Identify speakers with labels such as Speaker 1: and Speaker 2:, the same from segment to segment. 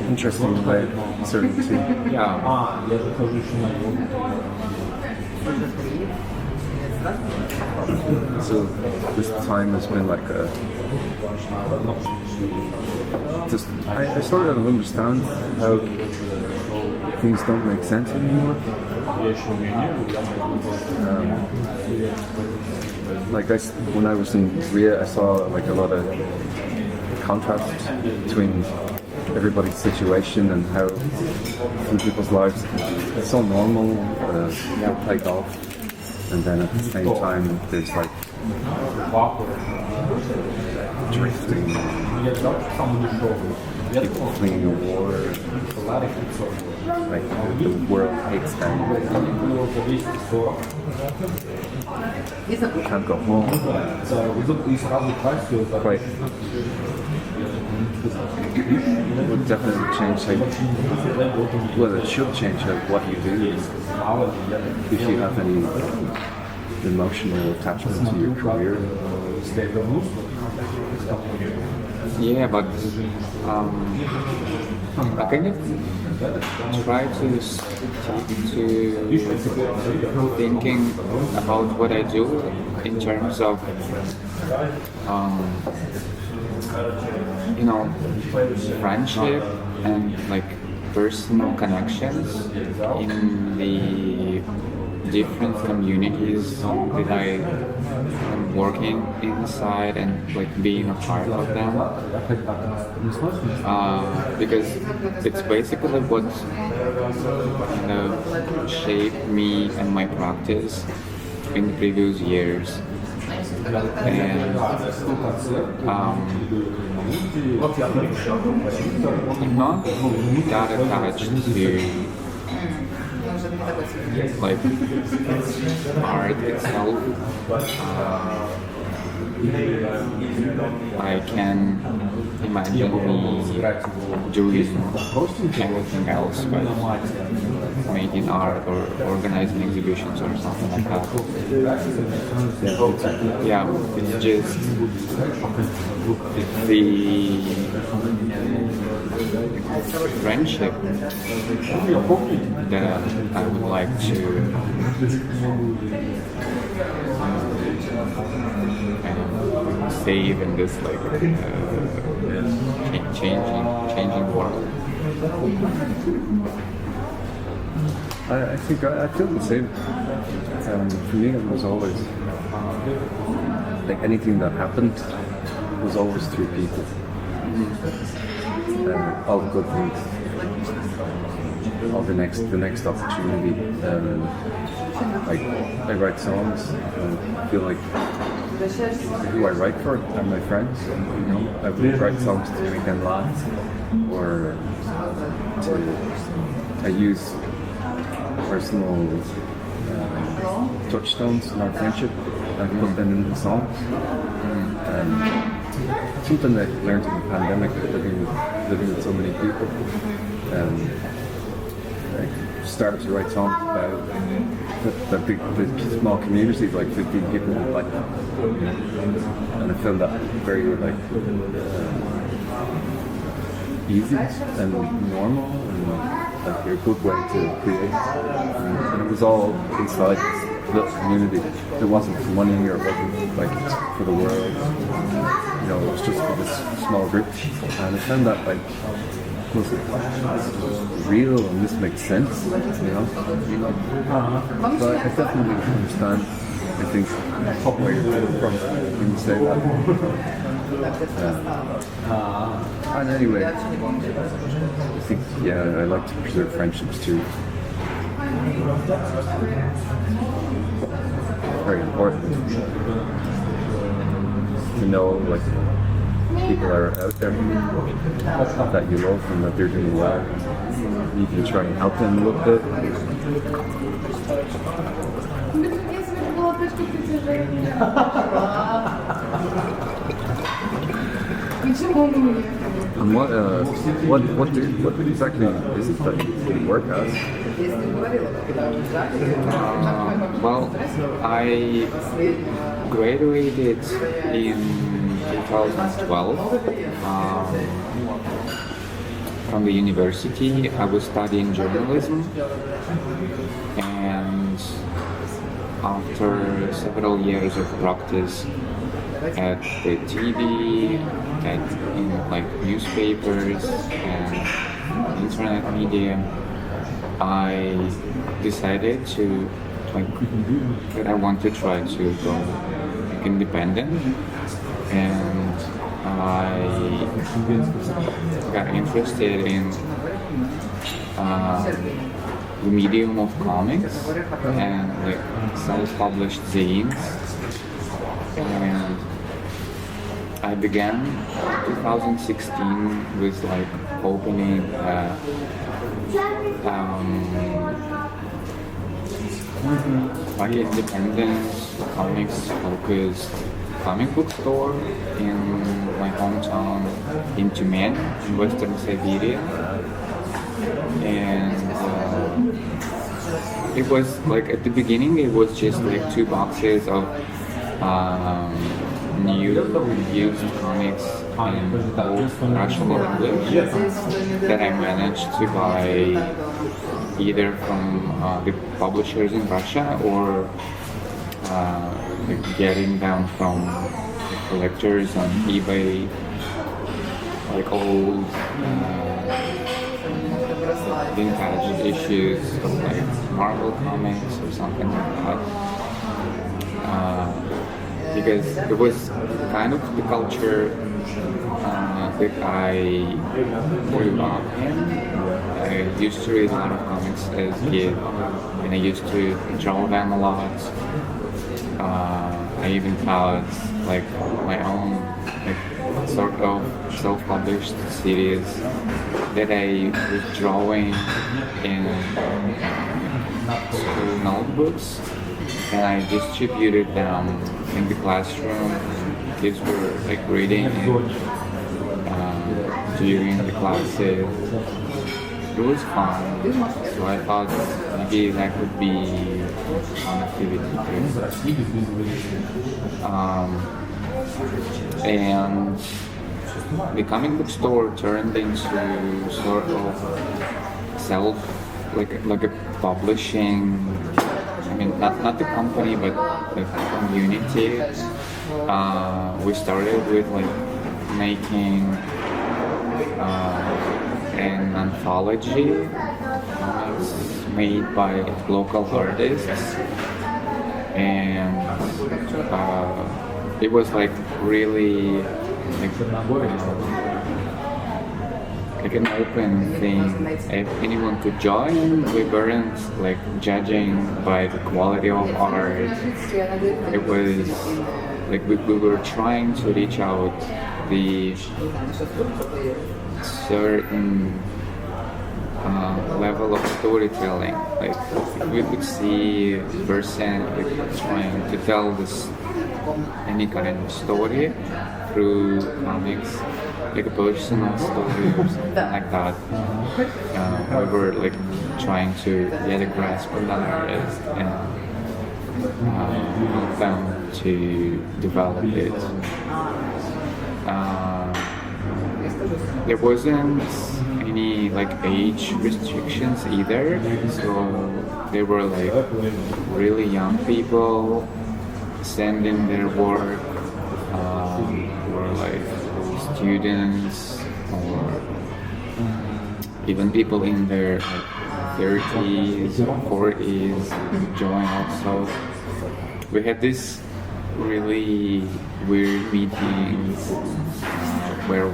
Speaker 1: interesting way of certainty.
Speaker 2: Yeah.
Speaker 1: So this time has been like a just I sort of understand how things don't make sense anymore. When I was in Korea, I saw like a lot of contrast between everybody's situation and how some people's lives it's so normal, play golf, and then at the same time there's like drifting, people fleeing a war, like the world hates them. Can't go home. Quite. It would definitely change it should change what you do if you have any emotional attachment to your career.
Speaker 2: Yeah, but I kind of try to stick to thinking about what I do in terms of friendship and like personal connections in the different communities that I am working inside and like being a part of them, because it's basically what kind of shaped me and my practice in the previous years. And I'm not that attached to like art itself. I can imagine me doing anything else, but making art or organizing exhibitions or something like that. Yeah, it's just the friendship that I would like to save in this like changing world.
Speaker 1: I think I feel the same. For me, it was always like anything that happened was always through people. All good things, all the next opportunity. Like I write songs, and I feel like who I write for are my friends. I would write songs to make them laugh, or I use personal touchstones in our friendship and put them in the songs. Something that I learned in the pandemic, living with so many people, I started to write songs about the big small communities, like 15 people, like, and I found that very easy and normal, and like a good way to create. And it was all inside this little community. It wasn't for money, or it wasn't like for the world. It was just for this small group, and I found that like was real, and this makes sense, So I definitely understand. I think where you're coming from when you say that. And anyway, I think I like to preserve friendships too. Very important to know like people are out there that you love and that they're doing well. You can try and help them a little bit. And what exactly is it that you work as?
Speaker 2: Well, I graduated in 2012 from the university. I was studying journalism, and after several years of practice at the TV, in like newspapers and internet media, I decided to that I want to try to go independent, and I got interested in the medium of comics and like self-published zines, and I began 2016 with like opening like independent comics focused comic book store in my hometown in Tyumen, in Western Siberia, and it was like at the beginning it was just like 2 boxes of new used comics in both Russian and English that I managed to buy either from the publishers in Russia or getting them from the collectors on eBay, like old vintage issues of like Marvel comics or something like that. Because it was kind of the culture that I grew up in. I used to read a lot of comics as a kid, and I used to draw them a lot. I even had like my own like sort of self-published series that I was drawing in school notebooks, and I distributed them in the classroom. Kids were like reading during the classes. It was fun, so I thought maybe that could be an activity too. And the comic book store turned into sort of like a publishing. I mean, not the company, but the community. We started with like making an anthology made by local artists, and it was like really like an open thing. If anyone could join, we weren't like judging by the quality of art. It was like we were trying to reach out the certain level of storytelling. Like we could see a person like trying to tell this any kind of story through comics, like a personal story or something like that. We were like trying to get a grasp on that artist and help them to develop it. There wasn't any like age restrictions either, so they were like really young people sending their work, or like students, or even people in their like 30s or 40s join also. We had this really weird meetings where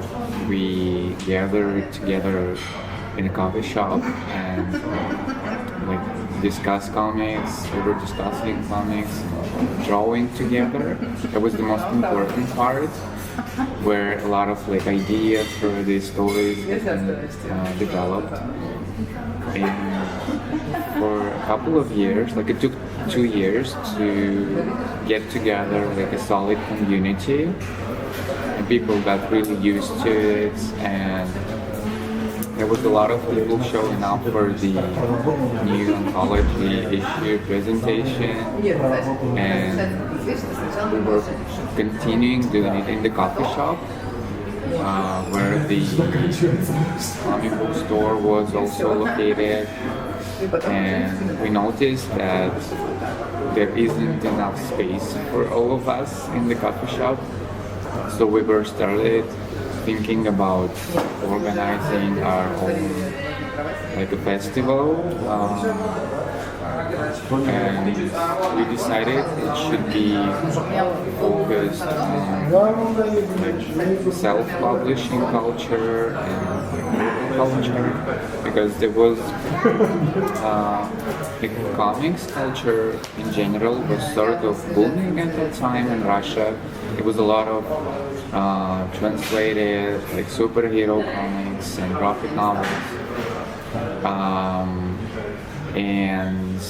Speaker 2: we gathered together in a coffee shop and like discuss comics. We were discussing comics, drawing together. That was the most important part, where a lot of like ideas for these stories developed. And for a couple of years, like it took 2 years to get together like a solid community, and people got really used to it, and there was a lot of people showing up for the new anthology issue presentation, and we were continuing doing it in the coffee shop, where the comic book store was also located, and we noticed that there isn't enough space for all of us in the coffee shop. So we were started thinking about organizing our own like a festival, and we decided it should be focused on like self-publishing culture and culture, because there was the comics culture in general was sort of booming at that time in Russia. There was a lot of translated like superhero comics and graphic novels, and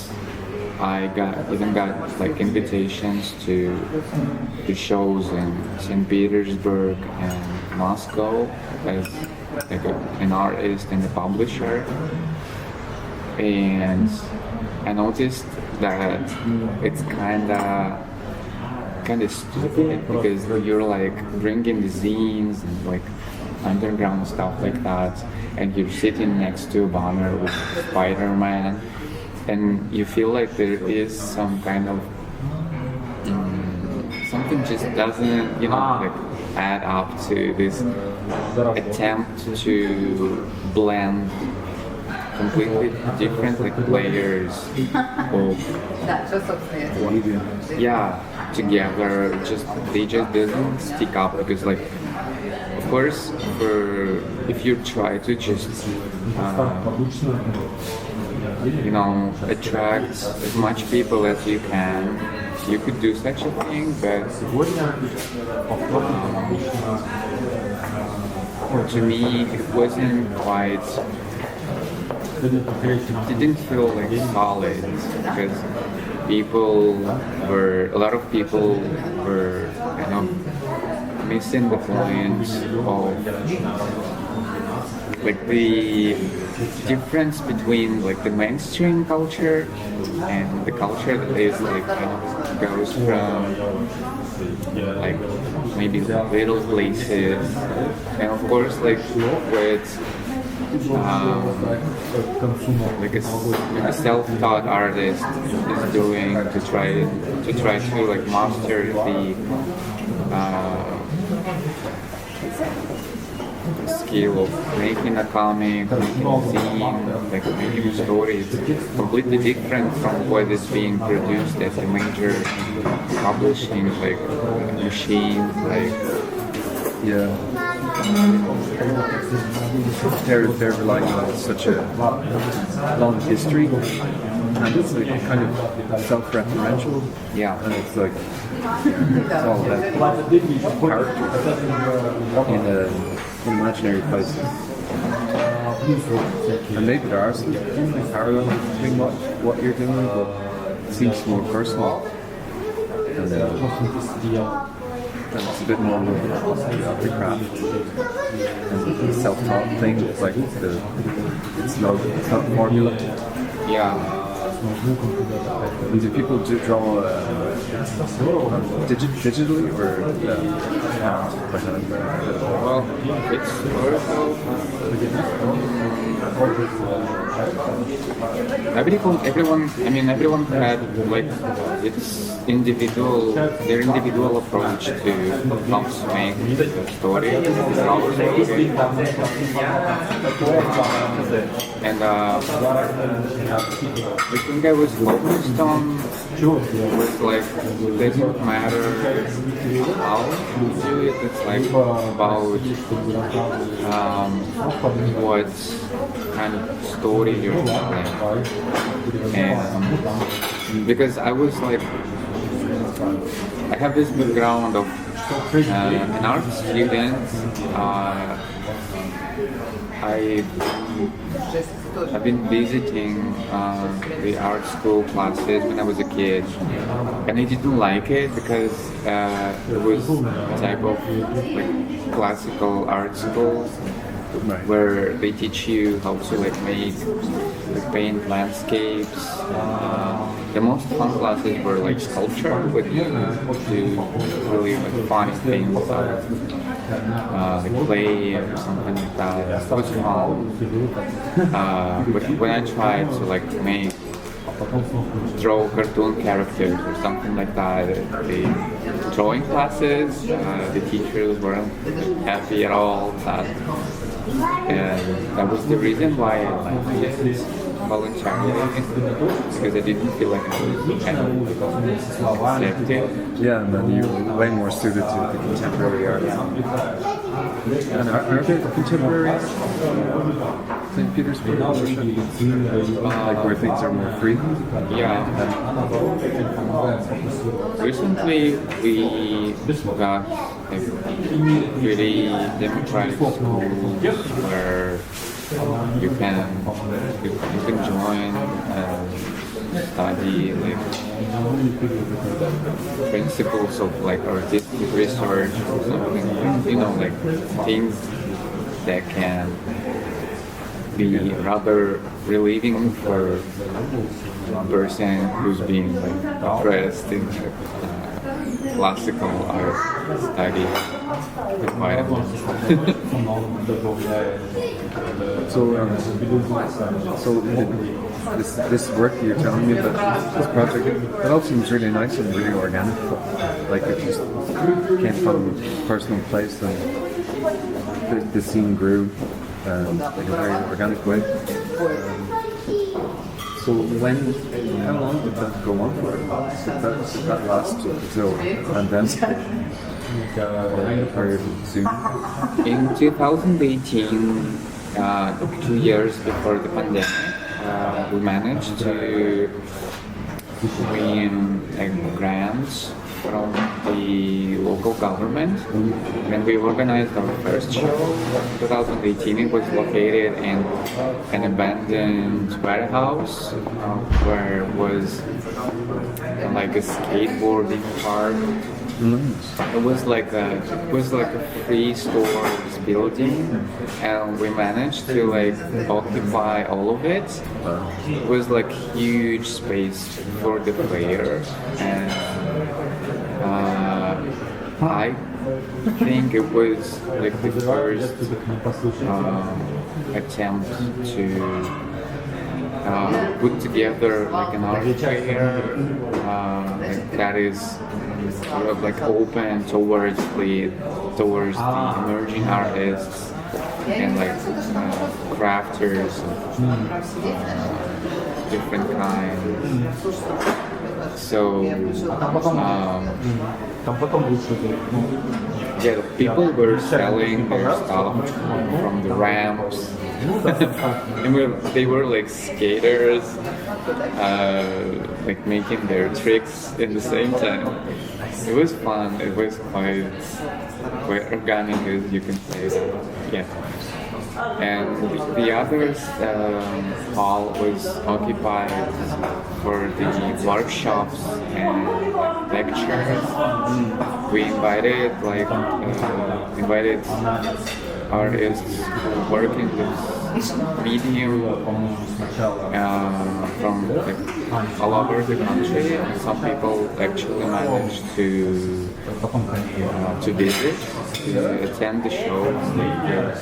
Speaker 2: I even got like invitations to shows in St. Petersburg and Moscow as like an artist and a publisher. And I noticed that it's kinda stupid, because you're like bringing the zines and like underground stuff like that, and you're sitting next to a banner with Spider-Man, and you feel like there is some kind of something just doesn't, like add up to this attempt to blend completely different like layers of together. They just doesn't stick up, because like of course if you try to just attract as much people as you can, you could do such a thing, but to me it wasn't quite, it didn't feel like solid, because a lot of people were kind of missing the point of like the difference between like the mainstream culture and the culture that is like kind of goes from like maybe little places, and of course like with like a self-taught artist is doing to try to like master the skill of making a comic, making a zine, like making a story. It's completely different from what is being produced at the major publishing like machines, like
Speaker 1: they're relying on such a long history, and it's like kind of self-referential. And it's like it's all about characters in an imaginary place. And maybe there are some parallels between what you're doing, but it seems more personal. And it's a bit more of the craft and the self-taught thing. It's like it's not formula. And do people draw digitally or by hand?
Speaker 2: Well, it's everyone had like their individual approach to how to make the story, how to make it. And the thing I was focused on was like, it doesn't matter how you do it, it's like about what kind of story you're telling. And because I was like, I have this background of an art student. I've been visiting the art school classes when I was a kid, and I didn't like it because it was a type of like classical art school,
Speaker 1: Right.
Speaker 2: where they teach you how to like paint landscapes. The most fun classes were like sculpture, but you do really like funny things, like clay or something like that. It was fun. But when I tried to like draw cartoon characters or something like that, the drawing classes, the teachers weren't happy at all with that. And that was the reason why I left it voluntarily, because I didn't feel like I was kind of accepted.
Speaker 1: Yeah, and then you're way more suited to the contemporary art. And are there contemporary art? St. Petersburg, like where things are more free?
Speaker 2: Yeah. Recently, we got like really democratic schools where you can join and study like principles of like artistic research or something, like things that can be rather relieving for a person who's being like oppressed in classical art study environment.
Speaker 1: So this work you're telling me about, this project, it all seems really nice and really organic. Like it just came from a personal place and the scene grew in a very organic way. So how long did that go on for? Did that last until pandemic? Or soon?
Speaker 2: In 2018, 2 years before the pandemic, we managed to win grants from the local government, and we organized our first show in 2018. It was located in an abandoned warehouse where was like a skateboarding park. It was like a free stores building, and we managed to like occupy all of it. It was like huge space for the players, and I think it was like the first attempt to put together like an art fair that is sort of like open towards the emerging artists and like crafters of different kinds. So yeah, people were selling their stuff from the ramps. And they were like skaters, like making their tricks in the same time. It was fun. It was quite organic, as you can say. Yeah. And the other hall was occupied for the workshops and lectures. We invited artists who work in this medium from all over the country, and some people actually managed to visit, to attend the shows,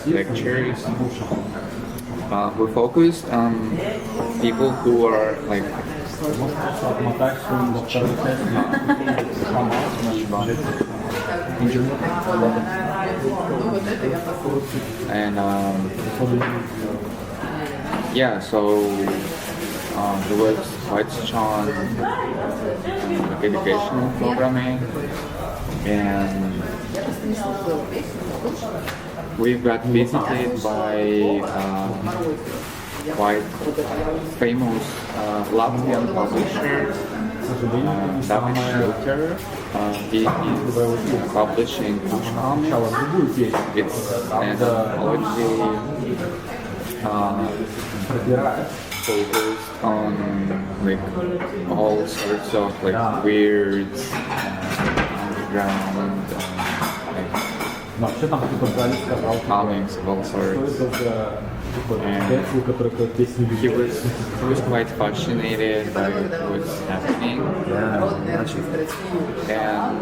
Speaker 2: the lectures. We focused on people who are like and yeah, so there was quite strong educational programming, and we got visited by quite famous Latvian publisher, David Schulter. He is publishing Push Comics. It's an anthology focused on like all sorts of like weird underground comics of all sorts. And he was quite fascinated by what was happening. And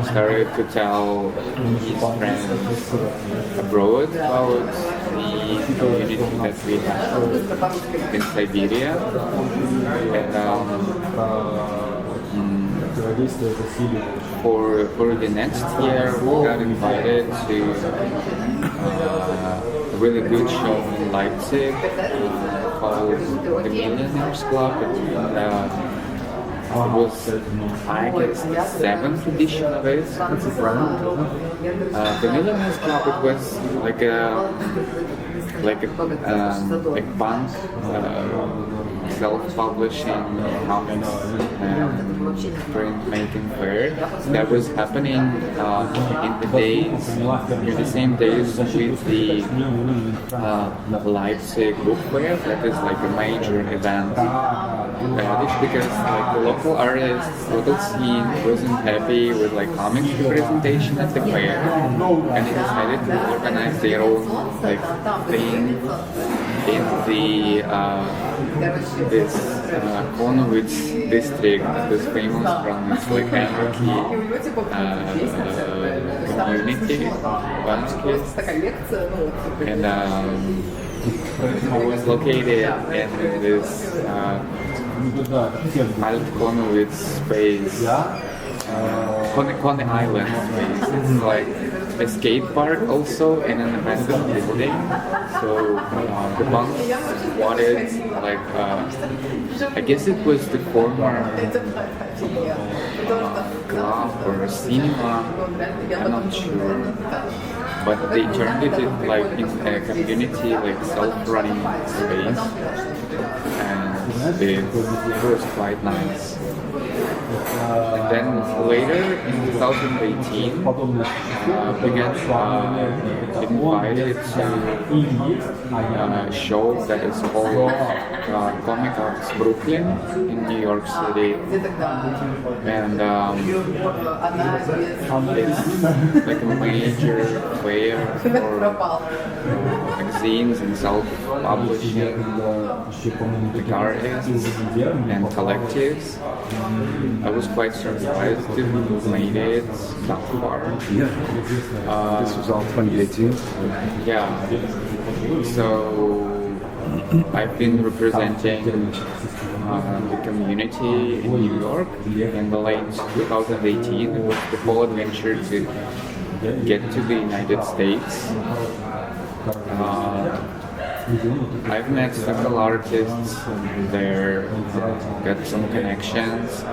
Speaker 2: started to tell his friends abroad about the community that we have in Siberia. And for the next year, we got invited to a really good show in Leipzig called the Millionaires Club. It was, I guess, the 7th edition of it.
Speaker 1: That's a brand,
Speaker 2: The Millionaires Club, it was like a punk self-publishing comics printmaking fair that was happening in the same days with the Leipzig book fair. That is like a major event. It's because like the local artists, local scene wasn't happy with like comics representation at the fair, and they decided to organize their own like thing in the this Konowitz district, this famous from this like anarchy community, and it was located in this Alt Konowitz space, Kone Island space. It's like a skate park also and an abandoned building. So the punks wanted like I guess it was the former club or cinema. I'm not sure, but they turned it like in a community like self-running space, and it was quite nice. And then later in 2018, we got invited to a show that is called Comic Arts Brooklyn in New York City. And it's like a major fair for magazines and self-publishing artists and collectives. I was quite surprised to have made it that far.
Speaker 1: Yeah. This was all 2018.
Speaker 2: Yeah. So I've been representing the community in New York. In the late 2018, it was the whole adventure to get to the United States. I've met several artists there, got some connections,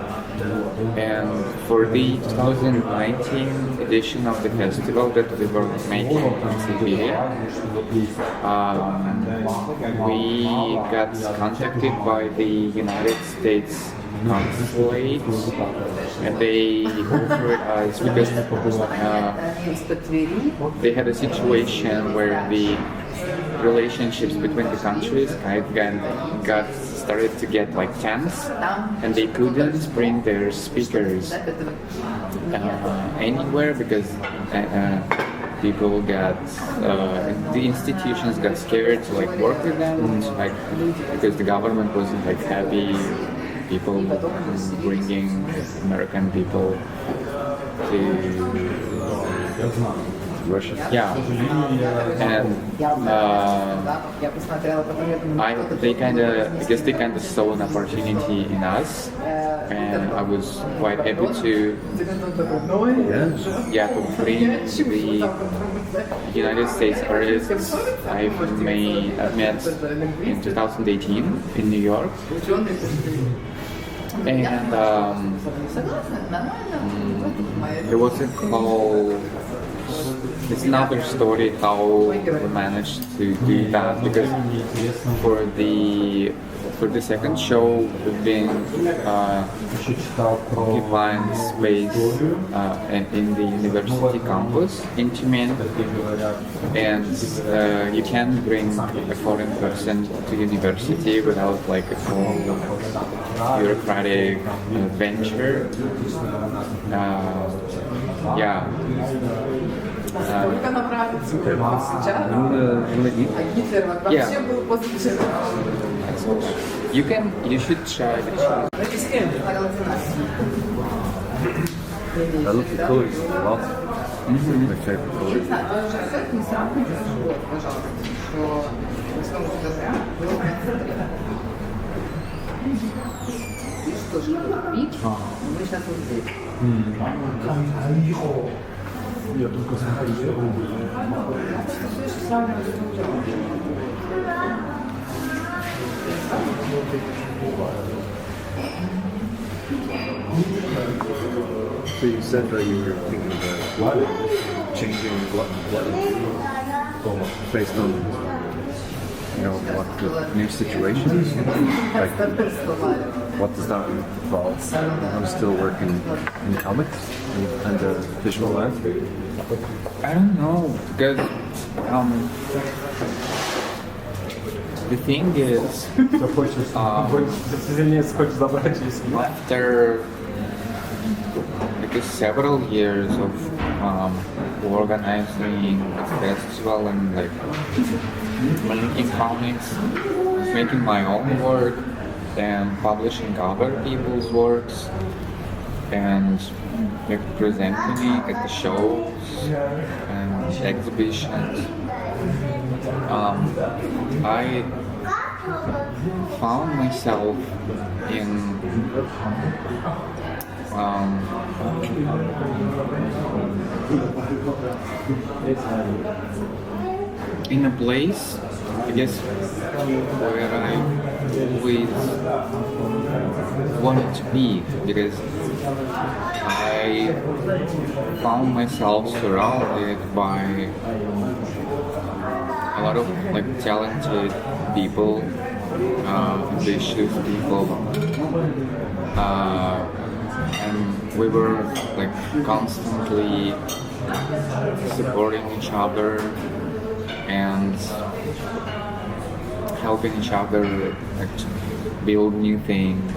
Speaker 2: and for the 2019 edition of the festival that we were making in Siberia, we got contacted by the United States consulate, and they offered us, because they had a situation where the relationships between the countries got started to get like tense, and they couldn't bring their speakers anywhere because people got the institutions got scared to like work with them, like because the government wasn't like happy people bringing American people to
Speaker 1: Russia.
Speaker 2: Yeah, and I guess they kind of saw an opportunity in us, and I was quite happy to to bring the United States artists I've met in 2018 in New York. And there was a call. It's another story how we managed to do that, because for the second show we've been occupying space in the university campus in Tumen, and you can't bring a foreign person to university without like a full bureaucratic venture.
Speaker 1: Okay. You wanna eat?
Speaker 2: Yeah. You should try the cheese.
Speaker 1: I love the colors a lot. My favorite color. So you said that you were thinking about changing what based on what the new situation is. Like, what does that involve? I'm still working in comics and visual art.
Speaker 2: I don't know, because the thing is, after several years of organizing a festival and like making comics, making my own work, and publishing other people's works, and like presenting it at the shows and exhibitions. I found myself in a place, I guess, where I always wanted to be, because I found myself surrounded by a lot of like talented people, ambitious people, and we were like constantly supporting each other and helping each other like to build new things.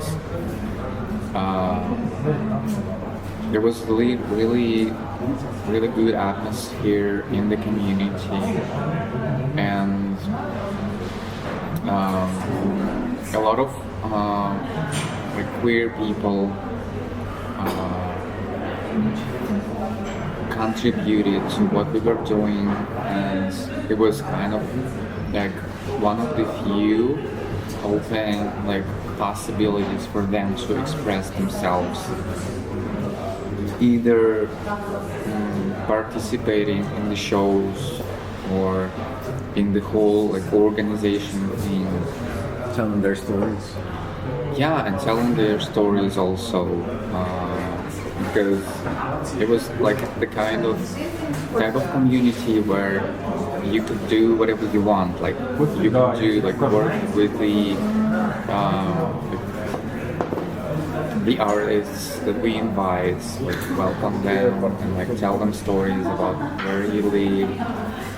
Speaker 2: There was really good atmosphere in the community, and a lot of like queer people contributed to what we were doing, and it was kind of like one of the few open like possibilities for them to express themselves, either participating in the shows or in the whole like organization thing,
Speaker 1: Telling their stories.
Speaker 2: yeah, and telling their stories also, because it was like the type of community where you could do whatever you want. Like you could do like work with the artists that we invite, like welcome them and like tell them stories about where you live.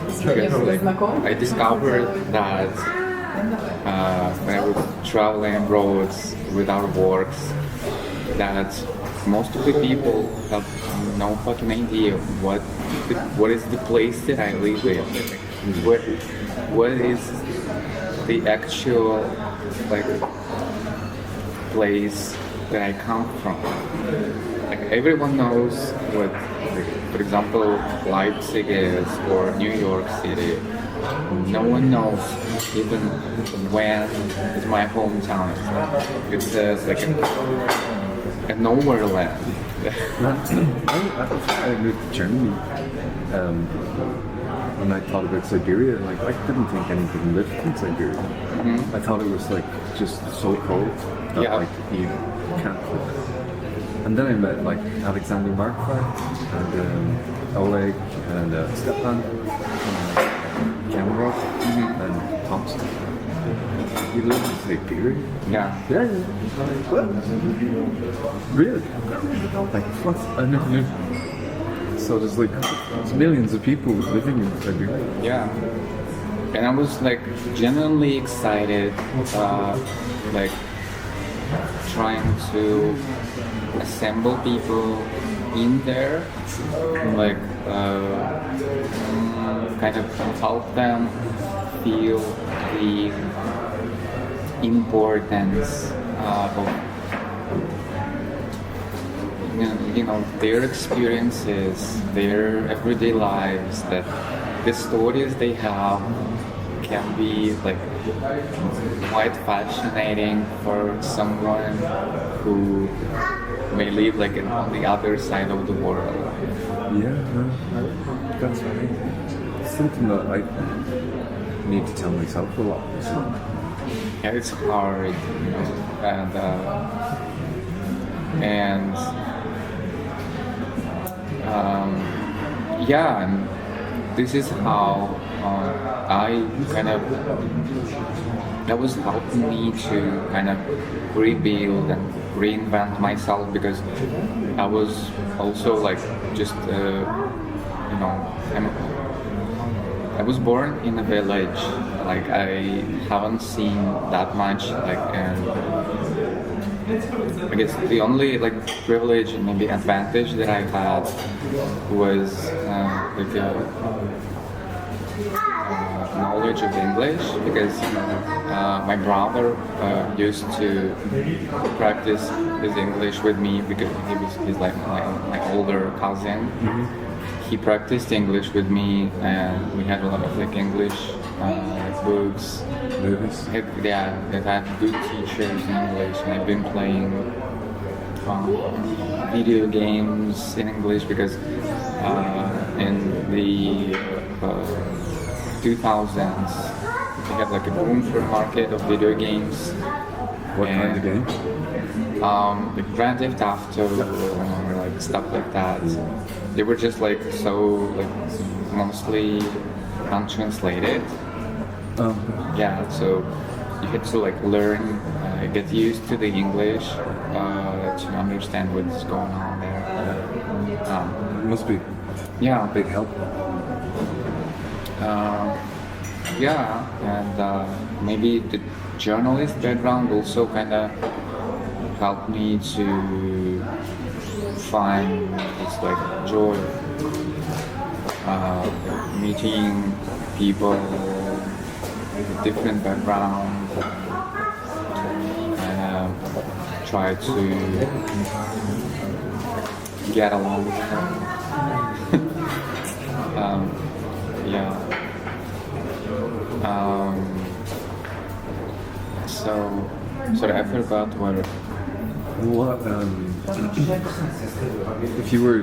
Speaker 2: Because like I discovered that when I was traveling abroad with our works, that most of the people have no fucking idea what is the place that I live in. What is the actual like place that I come from. Like everyone knows what, like, for example, Leipzig is or New York City. No one knows even when is my hometown. It's like a nowhere land.
Speaker 1: I moved to Germany when I thought about Siberia. Like I didn't think anything lived in Siberia. I thought it was like just so cold that like you can't live. And then I met like Alexander Markov and Oleg and Stefan and Kamarov and Thompson. You live in Siberia?
Speaker 2: Yeah.
Speaker 1: Yeah. What? Really? Like what? I never knew. So there's millions of people living in Siberia.
Speaker 2: Yeah. And I was like genuinely excited, like trying to assemble people in there, like kind of help them feel the importance of their experiences, their everyday lives, that the stories they have can be like quite fascinating for someone who may live like on the other side of the world.
Speaker 1: Yeah, no, that's right. It's something that I need to tell myself a lot.
Speaker 2: Yeah, it's hard, and yeah, and this is how that was helping me to kind of rebuild and reinvent myself, because I was also like just I was born in a village. Like I haven't seen that much. Like, and I guess the only like privilege and maybe advantage that I had was knowledge of English, because my brother used to practice his English with me, because he's like my older cousin. Mm-hmm. He practiced English with me, and we had a lot of like English books.
Speaker 1: Movies?
Speaker 2: Yeah, that had good teachers in English, and I've been playing video games in English, because in the 2000s we had like a boom for market of video games.
Speaker 1: What kind of games?
Speaker 2: Like Grand Theft Auto or like stuff like that. They were just like so like mostly untranslated. Yeah, so you had to like learn, get used to the English to understand what's going on there.
Speaker 1: It must be
Speaker 2: yeah,
Speaker 1: a big help.
Speaker 2: Yeah, and maybe the journalist background also kind of helped me to find this like joy, meeting people with different backgrounds, and try to get along with them. Yeah. Sorry, I forgot what.
Speaker 1: What, if you were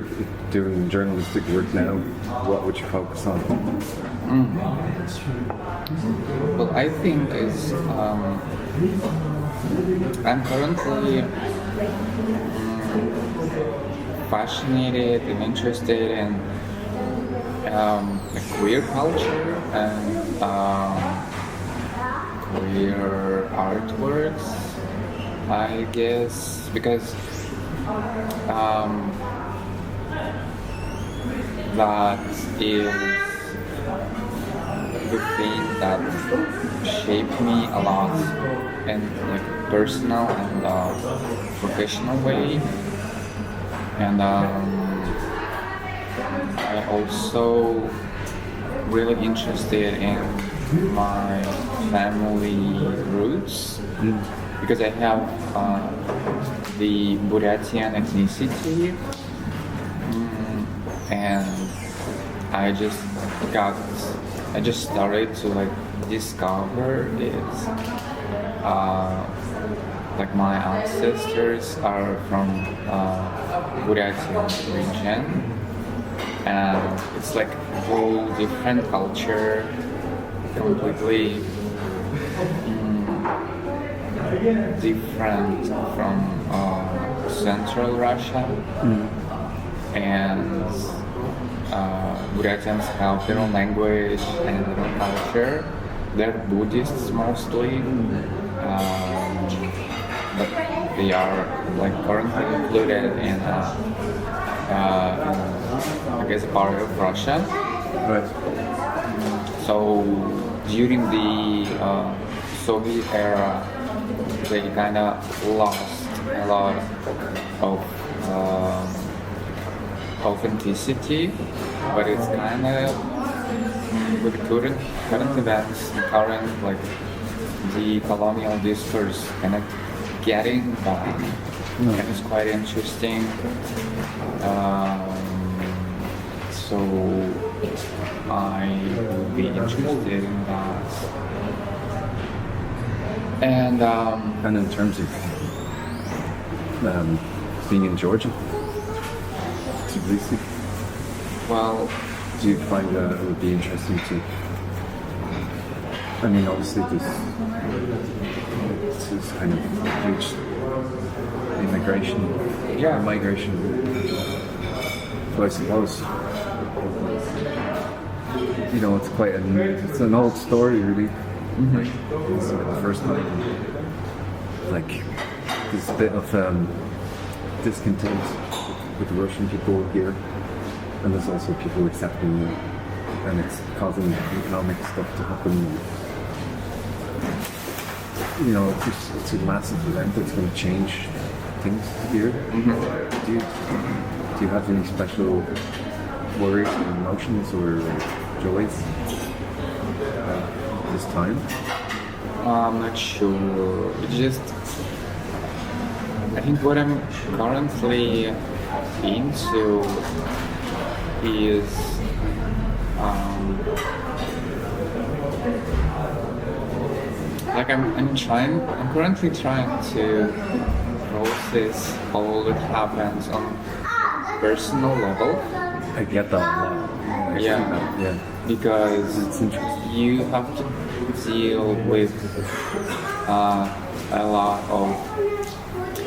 Speaker 1: doing journalistic work now, what would you focus on?
Speaker 2: Well, I think is I'm currently fascinated and interested in queer culture and queer artworks, I guess, because that is the thing that shaped me a lot in like personal and professional way, and I also really interested in my family roots, because I have the Buratian ethnicity, and I just started to like discover this. Like my ancestors are from Buratian region, and it's like a whole different culture, completely different from Central Russia. And Buratians have their own language and their own culture. They're Buddhists mostly, but they are like currently included in I guess a part of Russia.
Speaker 1: Right.
Speaker 2: So during the Soviet era, they kind of lost a lot of authenticity, but it's kind of with current events, current like the colonial discourse kind of getting back, and it's quite interesting. So I would be interested in that. And
Speaker 1: And in terms of being in Georgia, Tbilisi,
Speaker 2: well,
Speaker 1: do you find that it would be interesting to? I mean, obviously, this is kind of huge immigration, migration. So I suppose, you know, it's an old story, really. Like, it's the first time, like, there's a bit of discontent with the Russian people here, and there's also people accepting it, and it's causing economic stuff to happen. You know, it's a massive event that's going to change things here. Do you have any special worries or emotions or joys this time?
Speaker 2: I'm not sure. It's just, I think what I'm currently into is like I'm currently trying to process all that happens on personal level.
Speaker 1: I get that a lot. I see that, yeah.
Speaker 2: Because
Speaker 1: It's interesting.
Speaker 2: you have to deal with a lot of.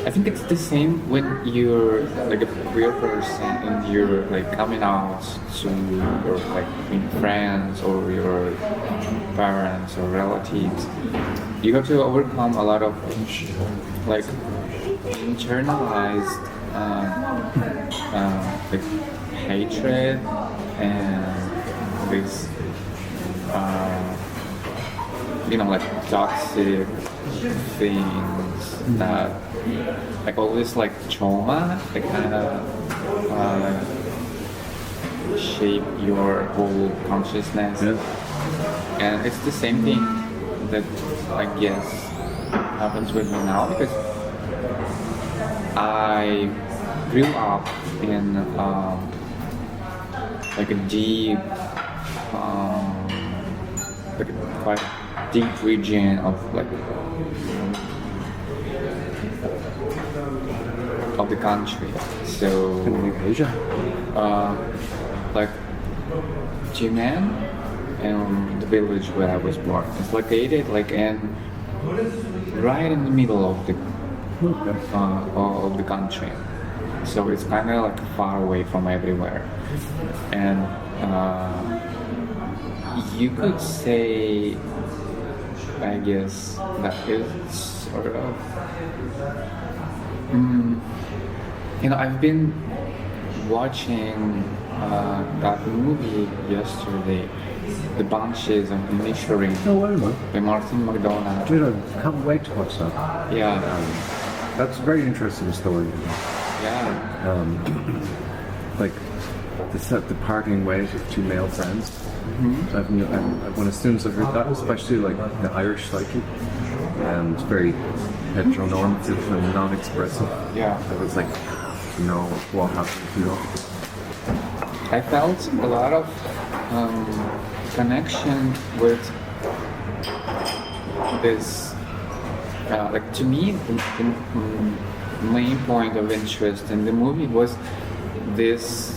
Speaker 2: I think it's the same when you're like a queer person and you're like coming out to your like friends or your parents or relatives. You have to overcome a lot of like internalized like hatred and this you know, like toxic things that like all this like trauma that kind of shape your whole consciousness. And it's the same thing that I guess happens with me now, because I grew up in like a deep like a quite deep region of like of the country. So
Speaker 1: Asia?
Speaker 2: like Jinan, and the village where I was born. It's located like right in the middle of the country. So it's kind of like far away from everywhere, and you could say, I guess, that it's sort of. You know, I've been watching that movie yesterday, The Banshees of Inisherin, by Martin McDonagh.
Speaker 1: Dude, I can't wait to watch that.
Speaker 2: Yeah,
Speaker 1: That's a very interesting story.
Speaker 2: yeah,
Speaker 1: Like the parting ways of two male friends. When as soon as I heard that, especially like the Irish psyche, and it's very heteronormative and non-expressive.
Speaker 2: yeah.
Speaker 1: I was like, you know, what happened, you know?
Speaker 2: I felt a lot of connection with this. Like to me, the main point of interest in the movie was this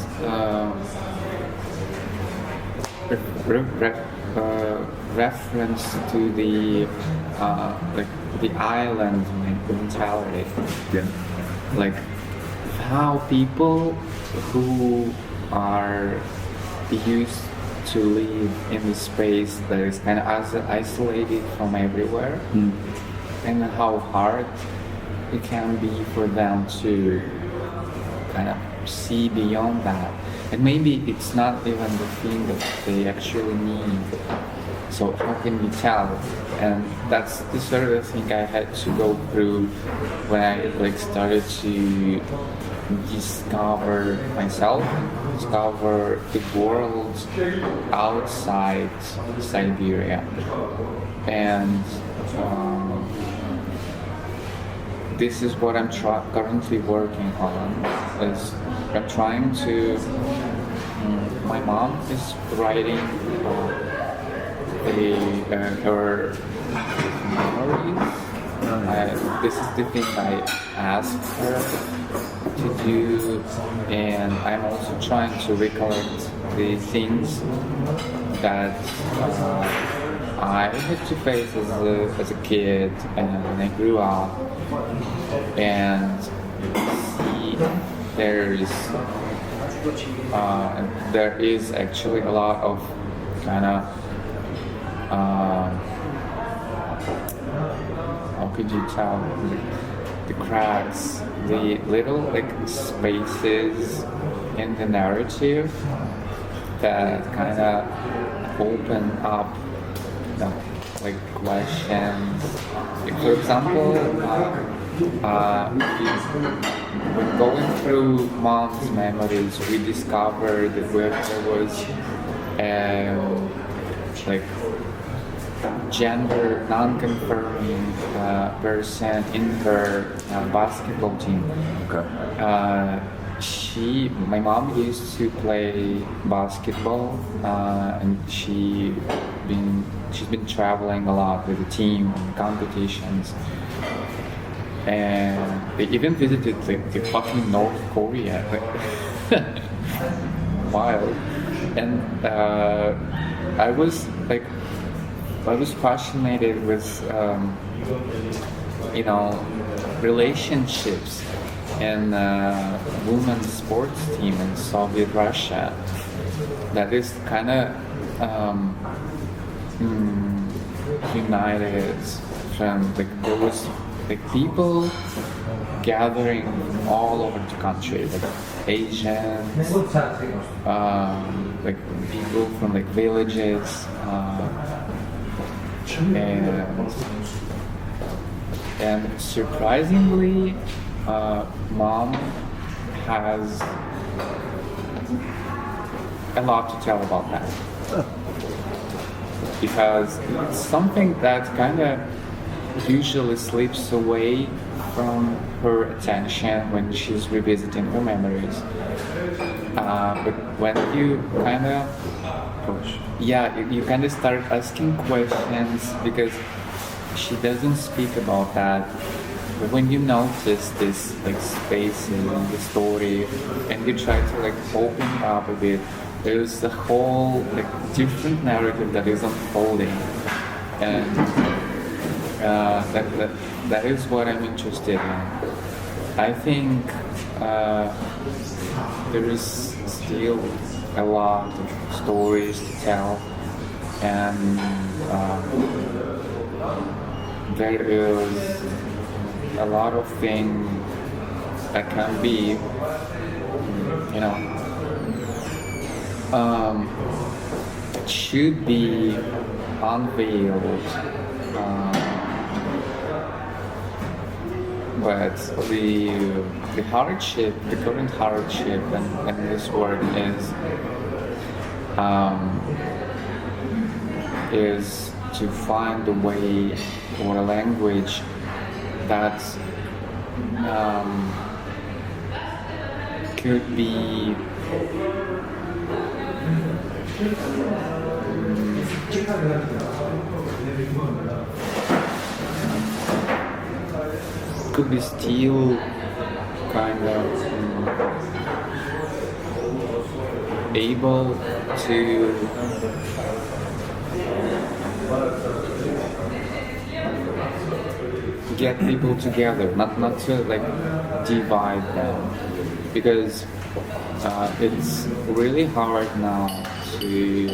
Speaker 2: reference to the like the island mentality.
Speaker 1: Yeah.
Speaker 2: Like how people who are used to live in a space that is kind of isolated from everywhere, and how hard it can be for them to kind of see beyond that. And maybe it's not even the thing that they actually need. So how can you tell? And that's the sort of thing I had to go through when I like started to discover myself, discover the world outside Siberia. And this is what I'm currently working on. Is I'm trying to. My mom is writing her memories. This is the thing I asked her to do, and I'm also trying to recollect the things that I had to face as a kid, and I grew up, and see there is actually a lot of kind of how could you tell the cracks, the little like spaces in the narrative that kind of open up like questions. Like, for example, when going through mom's memories, we discovered that there was like gender non-confirming person in her basketball team.
Speaker 1: Okay.
Speaker 2: My mom used to play basketball, and she's been traveling a lot with the team and competitions. And they even visited the fucking North Korea. Wild. And I was fascinated with relationships in women's sports team in Soviet Russia. That is kind of united from there was people gathering all over the country, like Asians, like people from like villages, and surprisingly, mom has a lot to tell about that, because it's something that kind of usually slips away from her attention when she's revisiting her memories. But when you kind of, you kind of start asking questions because she doesn't speak about that. But when you notice this like space in the story and you try to like open it up a bit, there's a whole like different narrative that is unfolding, and that is what I'm interested in. I think there is still a lot of stories to tell, and there is a lot of things that can be, should be unveiled. But the hardship, the current hardship in this work is to find a way or a language that could be still kind of able to get people together, not to like divide them, because it's really hard now to